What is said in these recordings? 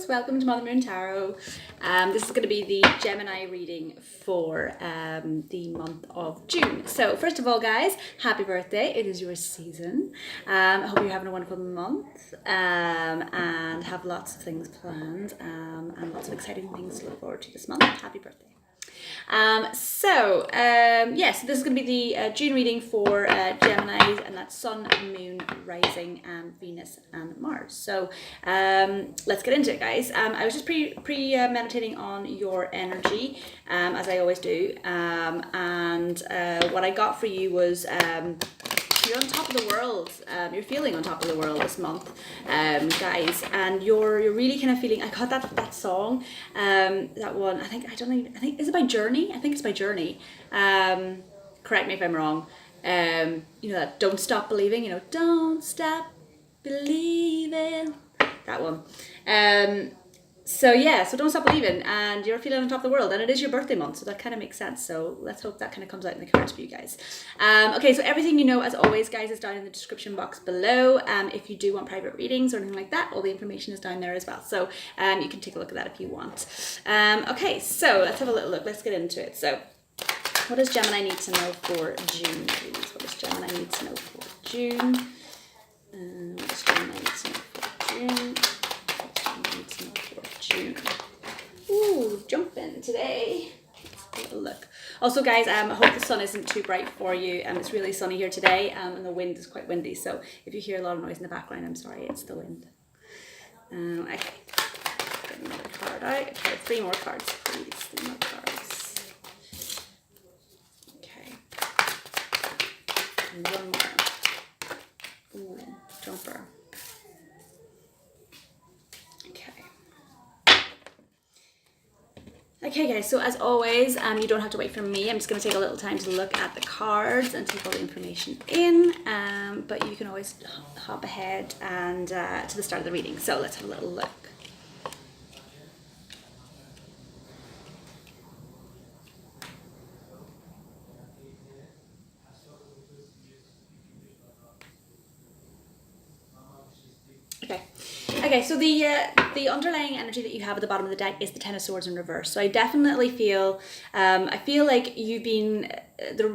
welcome to Mother Moon Tarot. This is going to be the Gemini reading for the month of June. So first of all, guys, happy birthday. It is your season. I hope you're having a wonderful month and have lots of things planned and lots of exciting things to look forward to this month. Happy birthday. So this is going to be the June reading for Geminis, and that's Sun, Moon, Rising, and Venus and Mars. So let's get into it, guys. I was just meditating on your energy, as I always do, and what I got for you was you're on top of the world. You're feeling on top of the world this month, guys, and you're really kind of feeling. I got that song, that one. I think is it by Journey? I think it's by Journey. Correct me if I'm wrong. You know that "Don't Stop Believing." You know, "Don't Stop Believing." That one. So don't stop believing, and you're feeling on top of the world, and it is your birthday month, so that kind of makes sense. So let's hope that kind of comes out in the cards for you guys. Okay, so everything you know, as always, guys, is down in the description box below. If you do want private readings or anything like that, all the information is down there as well. So you can take a look at that if you want. Okay, so let's have a little look. Let's get into it. So what does Gemini need to know for June, please? What does Gemini need to know for June? What does Gemini need to know for June? June. Ooh, jumping today. Let's have a look. Also, guys, I hope the sun isn't too bright for you. It's really sunny here today, and the wind is quite windy. So if you hear a lot of noise in the background, I'm sorry, it's the wind. Okay, get another card out. Okay, 3 more cards, please. 3 more cards. Okay, and 1 more. Ooh, jumper. Okay, guys, so as always, you don't have to wait for me. I'm just going to take a little time to look at the cards and take all the information in, but you can always hop ahead and to the start of the reading. So let's have a little look. Okay, so the underlying energy that you have at the bottom of the deck is the Ten of Swords in reverse. So I definitely feel, like you've been, the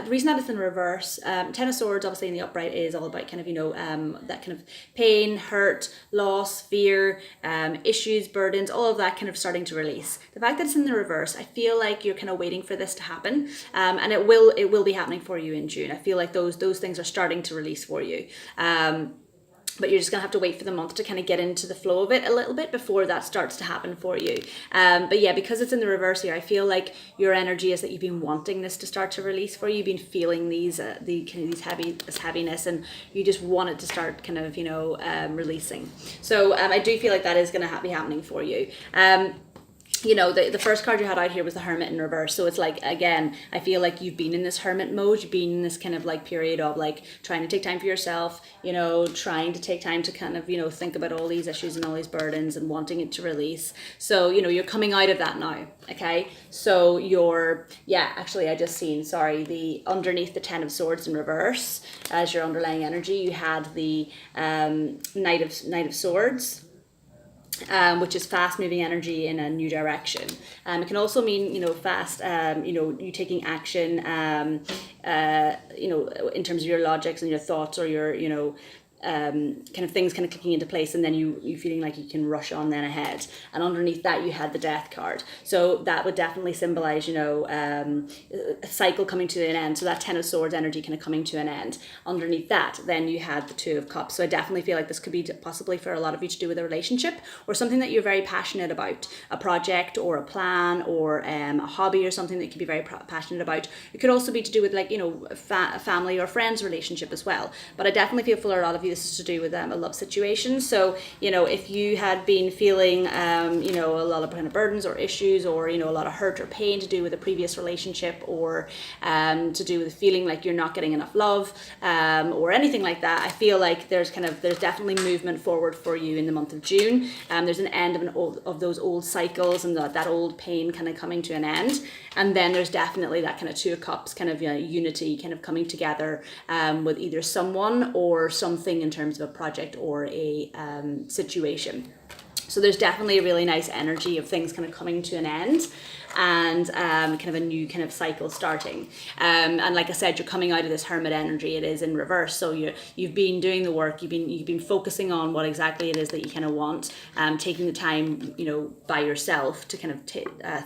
reason that it's in reverse, Ten of Swords obviously in the upright is all about kind of, that kind of pain, hurt, loss, fear, issues, burdens, all of that kind of starting to release. The fact that it's in the reverse, I feel like you're kind of waiting for this to happen, and it will be happening for you in June. I feel like those things are starting to release for you. But you're just going to have to wait for the month to kind of get into the flow of it a little bit before that starts to happen for you. But yeah, because it's in the reverse here, I feel like your energy is that you've been wanting this to start to release for you. You've been feeling this heaviness, and you just want it to start kind of, releasing. So I do feel like that is going to be happening for you. The first card you had out here was the Hermit in reverse. So it's like, again, I feel like you've been in this hermit mode. You've been in this kind of like period of like trying to take time for yourself, trying to take time to kind of, think about all these issues and all these burdens and wanting it to release. So, you're coming out of that now. Okay. So I just seen, the underneath the Ten of Swords in reverse as your underlying energy, you had the Knight of Swords. Which is fast moving energy in a new direction. It can also mean, fast, you taking action, in terms of your logics and your thoughts or your, kind of things kind of clicking into place, and then you feeling like you can rush on then ahead. And underneath that you had the Death card, so that would definitely symbolize a cycle coming to an end. So that Ten of Swords energy kind of coming to an end. Underneath that then you had the Two of Cups. So I definitely feel like this could be possibly for a lot of you to do with a relationship or something that you're very passionate about, a project or a plan or a hobby or something that you could be very passionate about. It could also be to do with like a family or friends relationship as well. But I definitely feel for a lot of you this is to do with a love situation. So if you had been feeling a lot of kind of burdens or issues or a lot of hurt or pain to do with a previous relationship or to do with feeling like you're not getting enough love or anything like that, I feel like there's definitely movement forward for you in the month of June. There's an end of those old cycles and that old pain kind of coming to an end. And then there's definitely that kind of Two of Cups kind of unity kind of coming together with either someone or something in terms of a project or a situation. So there's definitely a really nice energy of things kind of coming to an end, and kind of a new kind of cycle starting. And like I said, you're coming out of this hermit energy. It is in reverse. So you've been doing the work. You've been focusing on what exactly it is that you kind of want. Taking the time, by yourself to kind of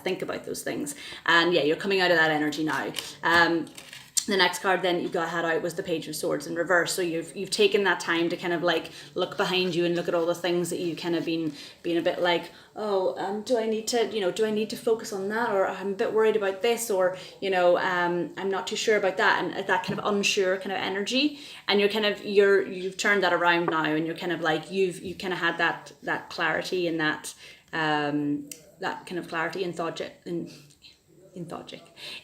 think about those things. And yeah, you're coming out of that energy now. The next card then you had out was the Page of Swords in reverse. So you've taken that time to kind of like look behind you and look at all the things that you've kind of been a bit like, do I need to focus on that, or I'm a bit worried about this, or I'm not too sure about that, and that kind of unsure kind of energy. And you've turned that around now, and you're kind of like you've kind of had that clarity and that kind of clarity in thought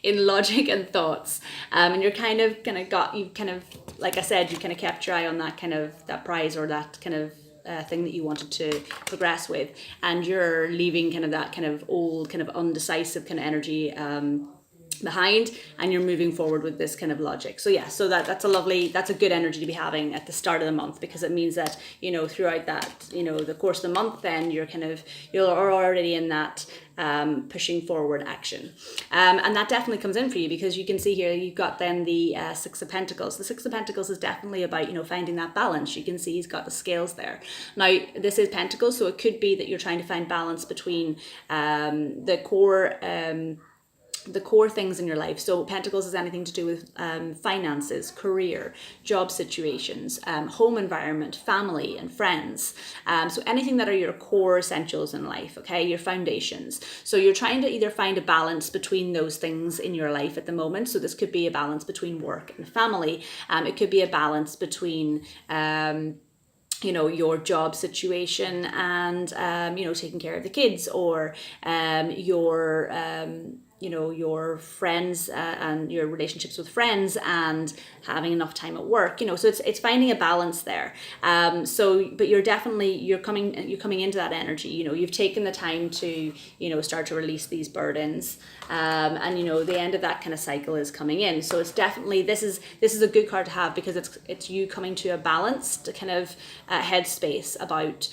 in logic and thoughts, and you're kind of like I said, you kind of kept your eye on that kind of that prize, or that kind of thing that you wanted to progress with, and you're leaving kind of that kind of old kind of undecisive kind of energy behind, and you're moving forward with this kind of logic. So yeah, so that's a good energy to be having at the start of the month, because it means that throughout that the course of the month, then you're already in that pushing forward action, and that definitely comes in for you, because you can see here you've got then the Six of Pentacles. The Six of Pentacles is definitely about finding that balance. You can see he's got the scales there. Now this is Pentacles, so it could be that you're trying to find balance between the core things in your life. So Pentacles is anything to do with finances, career, job situations, home environment, family and friends. So anything that are your core essentials in life, okay, your foundations. So you're trying to either find a balance between those things in your life at the moment. So this could be a balance between work and family. It could be a balance between your job situation and taking care of the kids, or your friends and your relationships with friends, and having enough time at work. So it's finding a balance there. But you're coming into that energy. You've taken the time to start to release these burdens, and the end of that kind of cycle is coming in. So it's definitely this is a good card to have, because it's you coming to a balanced kind of headspace about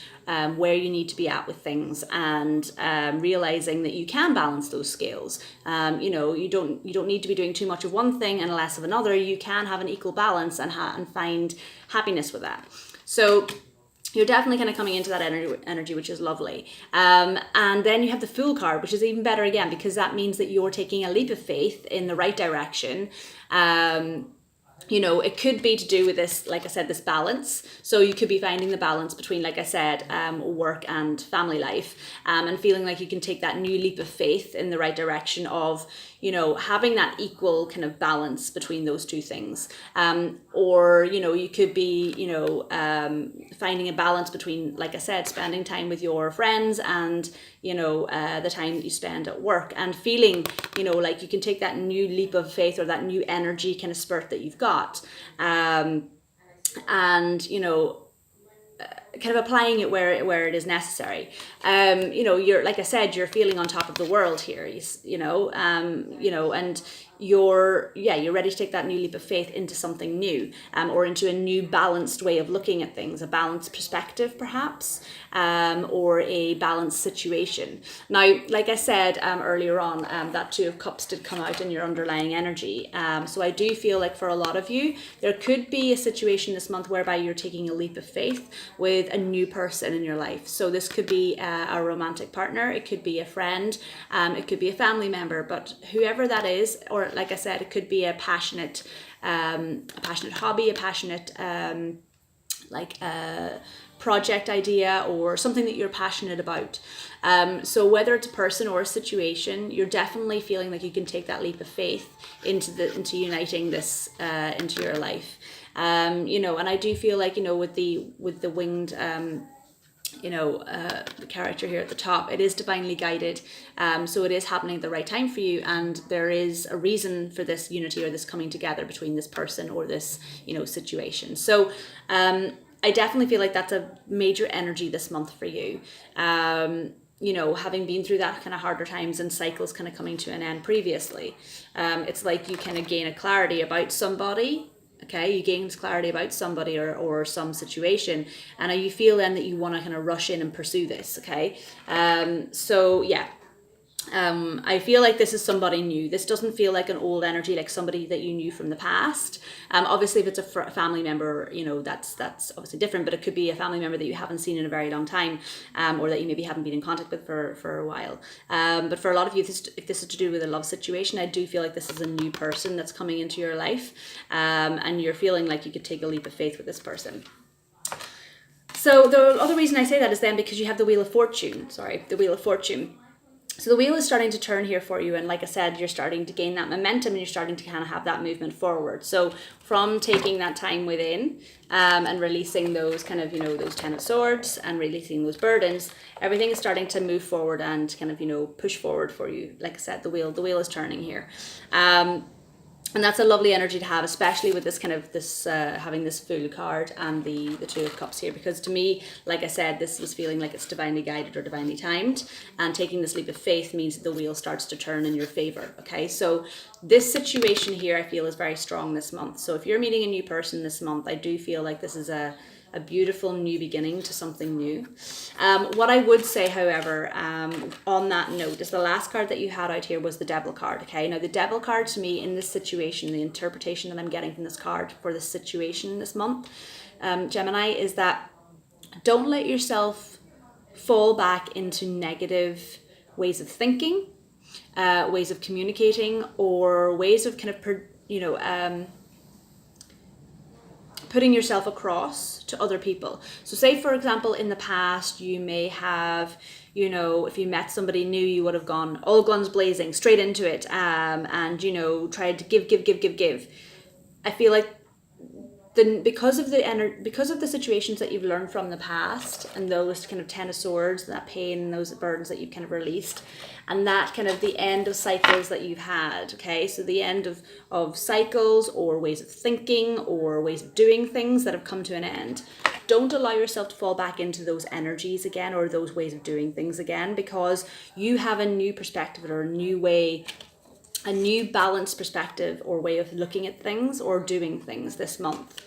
where you need to be at with things, and realizing that you can balance those scales. You don't need to be doing too much of one thing and less of another. You can have an equal balance and find happiness with that. So you're definitely kind of coming into that energy, which is lovely. And then you have the Fool card, which is even better again, because that means that you're taking a leap of faith in the right direction. It could be to do with this, like I said, this balance. So you could be finding the balance between, like I said, work and family life, and feeling like you can take that new leap of faith in the right direction of, having that equal kind of balance between those two things. Or, you could be, finding a balance between, like I said, spending time with your friends and, the time that you spend at work, and feeling, like you can take that new leap of faith, or that new energy kind of spurt that you've got, and, kind of applying it where it is necessary. You're, like I said, you're feeling on top of the world here, and you're ready to take that new leap of faith into something new, or into a new balanced way of looking at things, a balanced perspective perhaps, or a balanced situation. Now, like I said earlier on, that Two of Cups did come out in your underlying energy. So I do feel like for a lot of you, there could be a situation this month whereby you're taking a leap of faith with a new person in your life. So this could be a romantic partner, it could be a friend, it could be a family member, but whoever that is, or like I said, it could be a passionate hobby, a passionate project idea, or something that you're passionate about. So whether it's a person or a situation, you're definitely feeling like you can take that leap of faith into uniting this into your life. And I do feel like, with the winged the character here at the top, it is divinely guided, so it is happening at the right time for you, and there is a reason for this unity or this coming together between this person or this situation. So I definitely feel like that's a major energy this month for you. Having been through that kind of harder times and cycles kind of coming to an end previously, it's like you kind of gain a clarity about somebody, Okay, you gain clarity about somebody or some situation, and you feel then that you want to kind of rush in and pursue this. Okay, so yeah, I feel like this is somebody new. This doesn't feel like an old energy, like somebody that you knew from the past. Obviously, if it's a family member, you know, that's obviously different, but it could be a family member that you haven't seen in a very long time, or that you maybe haven't been in contact with for a while. But for a lot of you, if this is to do with a love situation, I do feel like this is a new person that's coming into your life, and you're feeling like you could take a leap of faith with this person. So the other reason I say that is then because you have the Wheel of Fortune. The Wheel of Fortune. So the wheel is starting to turn here for you, and like I said, you're starting to gain that momentum, and you're starting to kind of have that movement forward. So from taking that time within, and releasing those kind of, you know, those 10 of Swords and releasing those burdens, everything is starting to move forward and kind of, you know, push forward for you. Like I said, the wheel is turning here. And that's a lovely energy to have, especially with this kind of having this Fool card and the Two of Cups here, because to me, like I said, this was feeling like it's divinely guided or divinely timed, and taking this leap of faith means that the wheel starts to turn in your favor. Okay, so this situation here I feel is very strong this month. So if you're meeting a new person this month, I do feel like this is a beautiful new beginning to something new. What I would say, however, on that note, is the last card that you had out here was the Devil card. Okay, now the Devil card to me in this situation, the interpretation that I'm getting from this card for this situation this month, Gemini, is that don't let yourself fall back into negative ways of thinking, ways of communicating, or ways of kind of, putting yourself across to other people. So say, for example, in the past, you may have, you know, if you met somebody new, you would have gone all guns blazing straight into it, and, you know, tried to give. I feel like because of the situations that you've learned from the past, and those kind of 10 of Swords, that pain and those burdens that you've kind of released, and that kind of the end of cycles that you've had. Okay, so the end of cycles or ways of thinking or ways of doing things that have come to an end. Don't allow yourself to fall back into those energies again, or those ways of doing things again, because you have a new perspective or a new way, a new balanced perspective or way of looking at things or doing things this month,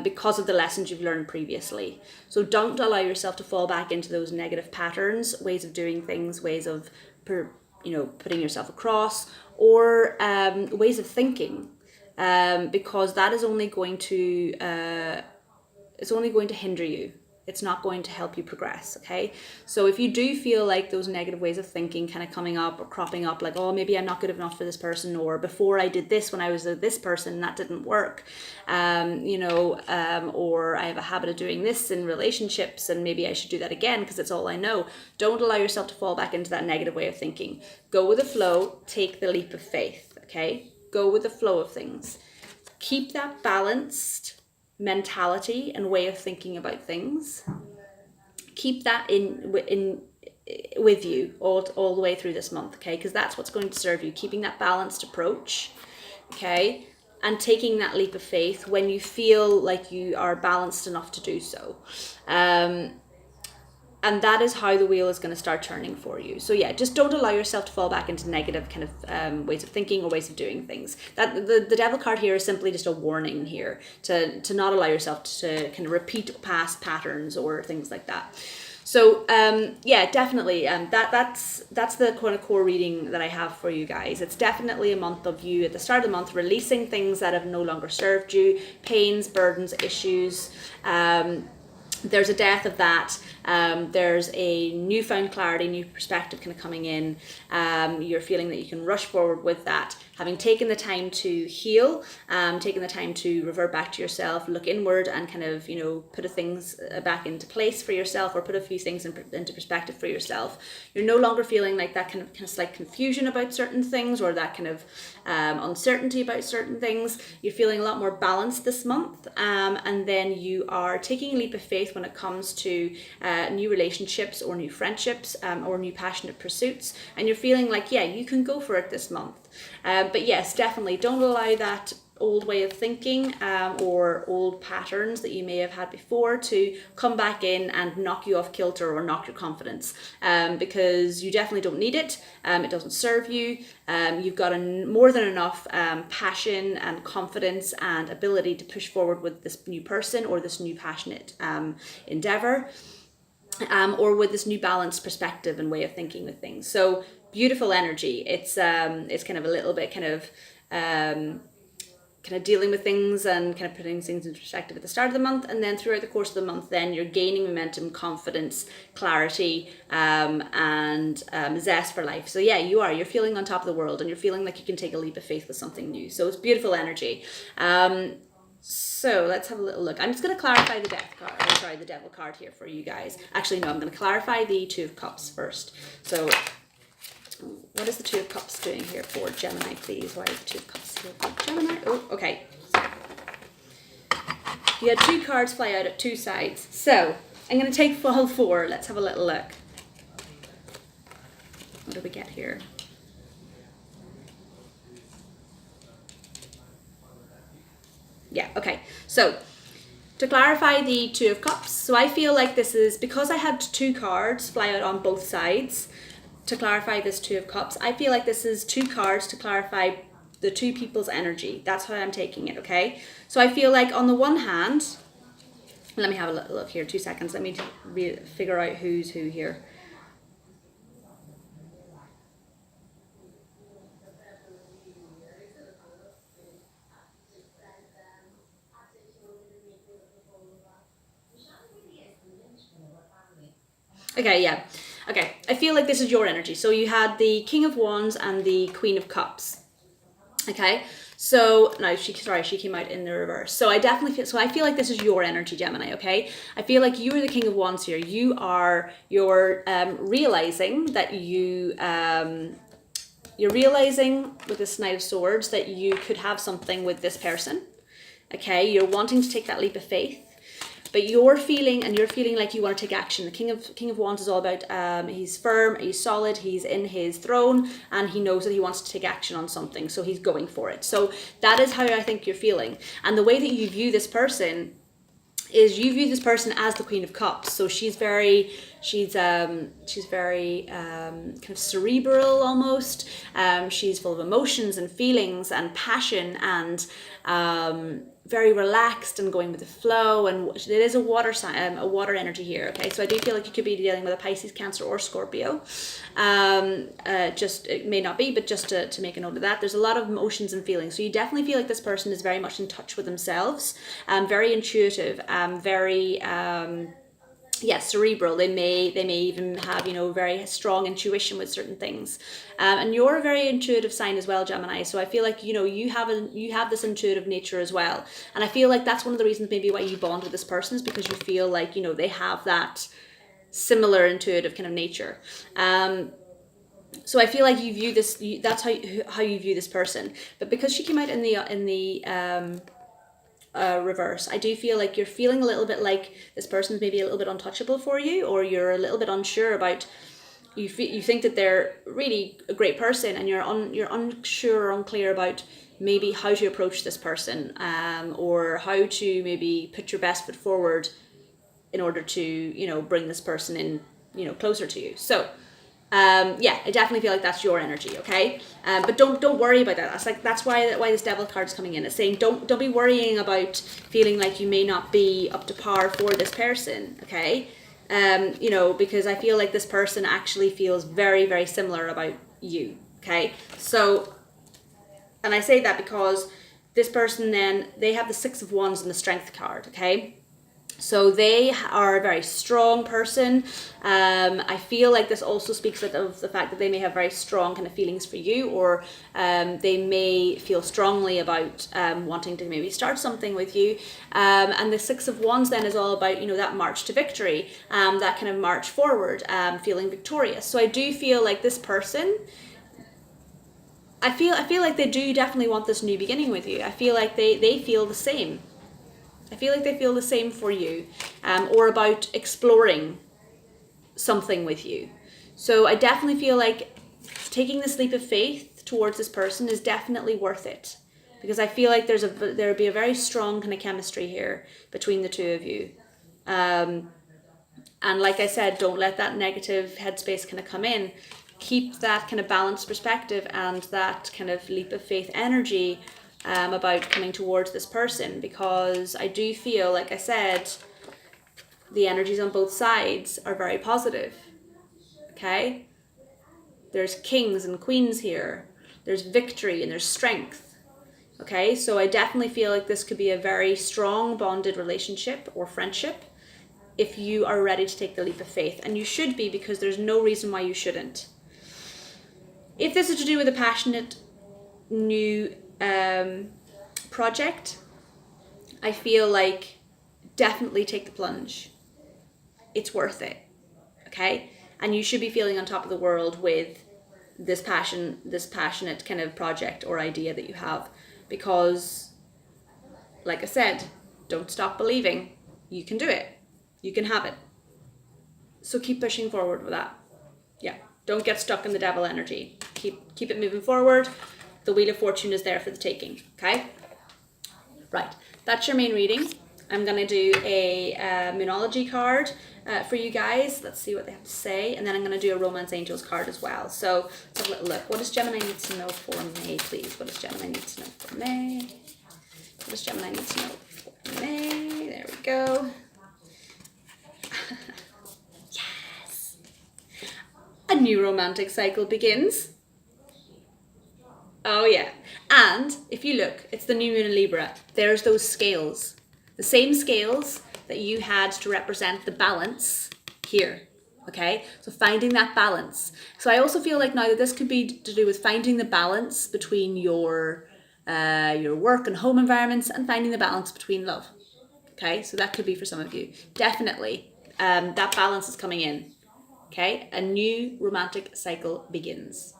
because of the lessons you've learned previously. So don't allow yourself to fall back into those negative patterns, ways of doing things, ways of putting yourself across, or ways of thinking, because that is only going to hinder you. It's not going to help you progress. Okay, so if you do feel like those negative ways of thinking kind of coming up or cropping up, like, oh, maybe I'm not good enough for this person, or before I did this when I was this person, that didn't work, or I have a habit of doing this in relationships and maybe I should do that again because it's all I know. Don't allow yourself to fall back into that negative way of thinking. Go with the flow, take the leap of faith. Okay, go with the flow of things. Keep that balanced mentality and way of thinking about things. Keep that in with you all the way through this month, okay? Because that's what's going to serve you. Keeping that balanced approach, okay, and taking that leap of faith when you feel like you are balanced enough to do so. And that is how the wheel is going to start turning for you. So yeah, just don't allow yourself to fall back into negative kind of ways of thinking or ways of doing things. That the Devil card here is simply just a warning here to not allow yourself to kind of repeat past patterns or things like that. So yeah, definitely, that's the kind of core reading that I have for you guys. It's definitely a month of you at the start of the month releasing things that have no longer served you, pains, burdens, issues. There's a death of that. There's a newfound clarity, new perspective kind of coming in. You're feeling that you can rush forward with that. Having taken the time to heal, taking the time to revert back to yourself, look inward and kind of, put things back into place for yourself, or put a few things into perspective for yourself. You're no longer feeling like that kind of slight confusion about certain things, or that kind of uncertainty about certain things. You're feeling a lot more balanced this month. And then you are taking a leap of faith when it comes to new relationships or new friendships, or new passionate pursuits, and you're feeling like, yeah, you can go for it this month. But yes, definitely don't allow that old way of thinking or old patterns that you may have had before to come back in and knock you off kilter or knock your confidence, because you definitely don't need it. It doesn't serve you. You've got more than enough passion and confidence and ability to push forward with this new person or this new passionate endeavor, or with this new balanced perspective and way of thinking with things. So beautiful energy. It's kind of a little bit kind of dealing with things and kind of putting things into perspective at the start of the month, and then throughout the course of the month then you're gaining momentum, confidence, clarity, and zest for life. So yeah, you're feeling on top of the world, and you're feeling like you can take a leap of faith with something new. So it's beautiful energy. So let's have a little look. I'm just going to clarify the the devil card here for you guys. Actually, no, I'm going to clarify the Two of Cups first. So what is the Two of Cups doing here for Gemini, please? Why is the Two of Cups here for Gemini? Oh, okay. You had two cards fly out at two sides. So I'm going to take all four. Let's have a little look. What do we get here? Yeah, okay. So to clarify the Two of Cups, so I feel like this is, because I had two cards fly out on both sides, to clarify this Two of Cups, I feel like this is two cards to clarify the two people's energy. That's how I'm taking it, okay? So I feel like on the one hand, let me have a little look here, 2 seconds. Let me figure out who's who here. Okay, yeah. Okay, I feel like this is your energy. So you had the King of Wands and the Queen of Cups. Okay, so no, she came out in the reverse. So I feel like this is your energy, Gemini. Okay, I feel like you are the King of Wands here. You're realizing that you're realizing with this Knight of Swords that you could have something with this person. Okay, you're wanting to take that leap of faith. But you're feeling like you want to take action. The King of Wands is all about he's firm, he's solid, he's in his throne, and he knows that he wants to take action on something, so he's going for it. So that is how I think you're feeling. And the way that you view this person is you view this person as the Queen of Cups. So she's very kind of cerebral almost. She's full of emotions and feelings and passion, and very relaxed and going with the flow, and it is a water sign, a water energy here. Okay, so I do feel like you could be dealing with a Pisces, Cancer, or Scorpio. Just it may not be, but just to make a note of that, there's a lot of emotions and feelings. So you definitely feel like this person is very much in touch with themselves, very intuitive, very cerebral. They may even have, very strong intuition with certain things. And you're a very intuitive sign as well, Gemini. So I feel like, you have this intuitive nature as well. And I feel like that's one of the reasons maybe why you bond with this person, is because you feel like, they have that similar intuitive kind of nature. So I feel like you view this, that's how you view this person. But because she came out in the reverse, I do feel like you're feeling a little bit like this person's maybe a little bit untouchable for you, or you're a little bit unsure about, you think that they're really a great person, and you're unsure or unclear about maybe how to approach this person, or how to maybe put your best foot forward in order to, bring this person in, closer to you. So I definitely feel like that's your energy, okay? But don't worry about that. That's why this Devil card is coming in. It's saying don't be worrying about feeling like you may not be up to par for this person, okay? Because I feel like this person actually feels very, very similar about you, okay? So, and I say that because this person then, they have the Six of Wands and the Strength card, okay? So they are a very strong person. I feel like this also speaks of the fact that they may have very strong kind of feelings for you, or they may feel strongly about wanting to maybe start something with you. And the Six of Wands then is all about, that march to victory, that kind of march forward, feeling victorious. So I do feel like this person, I feel like they do definitely want this new beginning with you. I feel like they feel the same. I feel like they feel the same for you, or about exploring something with you. So I definitely feel like taking this leap of faith towards this person is definitely worth it, because I feel like there would be a very strong kind of chemistry here between the two of you. And like I said, don't let that negative headspace kind of come in. Keep that kind of balanced perspective and that kind of leap of faith energy about coming towards this person, because I do feel, like I said, the energies on both sides are very positive. Okay? There's kings and queens here. There's victory and there's strength. Okay? So I definitely feel like this could be a very strong bonded relationship or friendship if you are ready to take the leap of faith. And you should be, because there's no reason why you shouldn't. If this is to do with a passionate new project, I feel like definitely take the plunge. It's worth it. Okay? And you should be feeling on top of the world with this passionate kind of project or idea that you have, because like I said, don't stop believing. You can do it. You can have it. So keep pushing forward with that. Yeah. Don't get stuck in the devil energy. Keep it moving forward. The Wheel of Fortune is there for the taking. Okay? Right. That's your main reading. I'm going to do a Moonology card for you guys. Let's see what they have to say. And then I'm going to do a Romance Angels card as well. So let's have a little look. What does Gemini need to know for May, please? What does Gemini need to know for May? What does Gemini need to know for May? There we go. Yes. A new romantic cycle begins. Oh yeah. And if you look, it's the new moon in Libra. There's those scales. The same scales that you had to represent the balance here. Okay? So finding that balance. So I also feel like now that this could be to do with finding the balance between your work and home environments, and finding the balance between love. Okay? So that could be for some of you. Definitely. That balance is coming in. Okay? A new romantic cycle begins.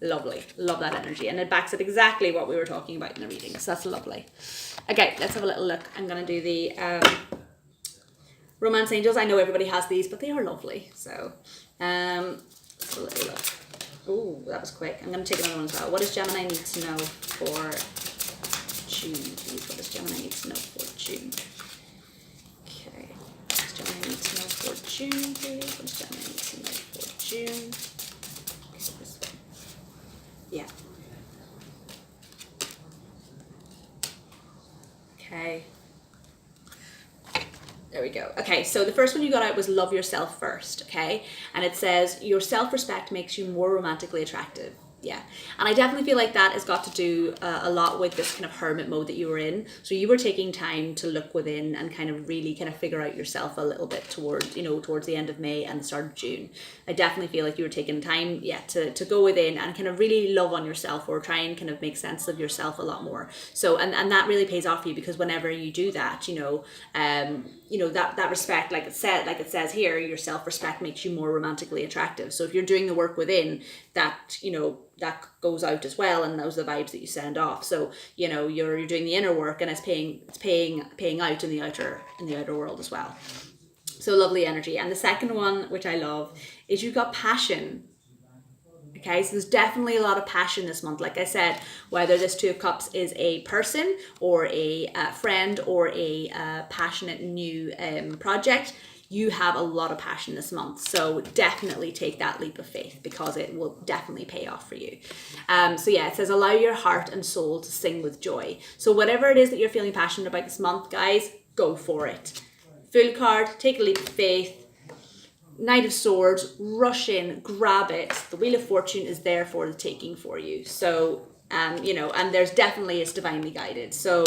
Lovely. Love that energy. And it backs up exactly what we were talking about in the reading. So that's lovely. Okay, let's have a little look. I'm going to do the Romance Angels. I know everybody has these, but they are lovely. So let's have a little look. Oh, that was quick. I'm going to take another one as well. What does Gemini need to know for June, please? What does Gemini need to know for June? Okay. What does Gemini need to know for June, please? What does Gemini need to know for June? Okay, this one. Yeah. Okay. There we go. Okay, so the first one you got out was love yourself first, okay? And it says your self-respect makes you more romantically attractive. Yeah. And I definitely feel like that has got to do a lot with this kind of hermit mode that you were in. So you were taking time to look within and kind of really kind of figure out yourself a little bit towards the end of May and the start of June. I definitely feel like you were taking time, to go within and kind of really love on yourself, or try and kind of make sense of yourself a lot more. So, and that really pays off for you, because whenever you do that, that respect, like it says here, your self-respect makes you more romantically attractive. So if you're doing the work within, that, that goes out as well, and those are the vibes that you send off. So you're doing the inner work, and it's paying out in the outer world as well. So lovely energy. And the second one, which I love, is you've got passion. Okay, so there's definitely a lot of passion this month. Like I said, whether this Two of Cups is a person or a friend or a passionate new project, you have a lot of passion this month. So definitely take that leap of faith, because it will definitely pay off for you. So yeah, it says allow your heart and soul to sing with joy. So whatever it is that you're feeling passionate about this month, guys, go for it. Full card, take a leap of faith. Knight of Swords, rush in, grab it. The Wheel of Fortune is there for the taking for you. So, and there's definitely, it's divinely guided. So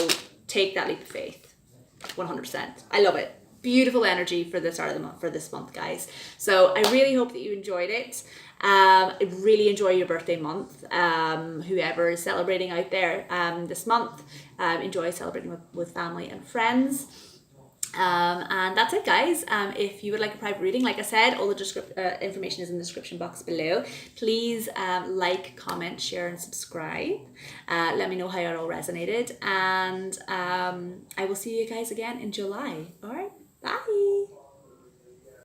take that leap of faith, 100%. I love it. Beautiful energy for the start of the month, for this month, guys. So I really hope that you enjoyed it. Really enjoy your birthday month. Whoever is celebrating out there this month, enjoy celebrating with family and friends. And that's it, guys. If you would like a private reading, like I said, all the information is in the description box below. Please like, comment, share and subscribe. Let me know how it all resonated, and I will see you guys again in July. All right, bye.